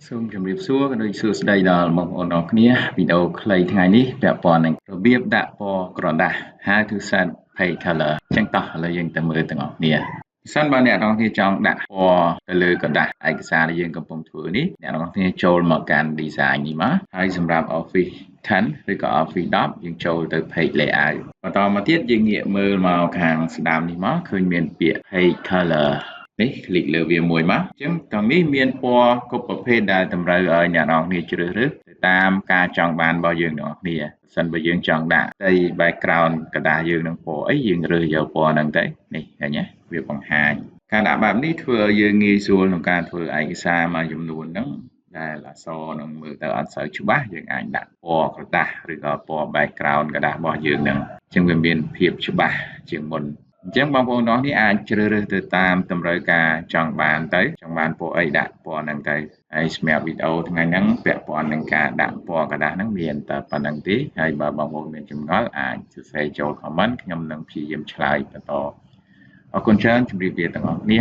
សូមជម្រាបសួរក៏ដូចសួស្តីដល់បងប្អូនអរគ្នាវីដេអូខ្លីថ្ងៃនេះពាក់ព័ន្ធនឹងរបៀបដាក់ពណ៌ក្រដាស How to set page color អញ្ចឹងតោះឥឡូវយើងទៅមើលទាំងអស់គ្នាប្រសិនបើអ្នកនរគ្នាចង់ដាក់ពណ៌ទៅលើក្រដាសឯកសារដែលយើងកំពុងធ្វើនេះអ្នកនរគ្នាចូលមកកាន់ design នេះមកហើយសម្រាប់ Office 10 ឬក៏ Office 10យើងចូលទៅ page layout បន្តមកទៀតយើងងាកមើលមកខាងស្ដាំនេះមកឃើញមានពាក្យ page colorនេះคลิกលើវាមួយមកអញ្ចឹងទាំងនេះមានពណ៌គ្រប់ប្រភេទដែលតម្រូវឲ្យអ្នកនរគ្នាជ្រើសរើសទៅតាមការចង់បានរបស់យើងទាំងអស់គ្នាបើសិនបើយើងចង់ដាក់ផ្ទៃ background กระดาษយើងនឹងពណ៌អីយើងរើសយកពណ៌ហ្នឹងទៅនេះឃើញទេវាបង្ហាញការដាក់បែបនេះធ្វើឲ្យយើងងាយស្រួលក្នុងការធ្វើឯកសារមួយចំនួនហ្នឹងដែលអក្សរនឹងមើលទៅអត់សូវច្បាស់យើងអាចដាក់ពណ៌ក្រដាសឬក៏ពណ៌ background กระดาษរបស់យើងហ្នឹងអញ្ចឹងវាមានភាពច្បាស់ជាងមុនអញ្ចឹងបងប្អូនទាំងអស់នេះអាចជ្រើសរើសទៅតាមតម្រូវការចង់បានទៅចង់បានពណ៌អីដាក់ពណ៌ហ្នឹងទៅហើយសម្រាប់វីដេអូថ្ងៃហ្នឹងពាក់ព័ន្ធនឹងការដាក់ពណ៌ក្រដាសហ្នឹងមានតែប៉ុណ្្នឹងទេហើយបើបងប្អូនមានចម្ងល់អាចសរសេរចូល comment ខ្ញុំនឹងព្យាយាមឆ្លើយបន្តអរគុណច្រើនជម្រាបលាទាំងអស់គ្នា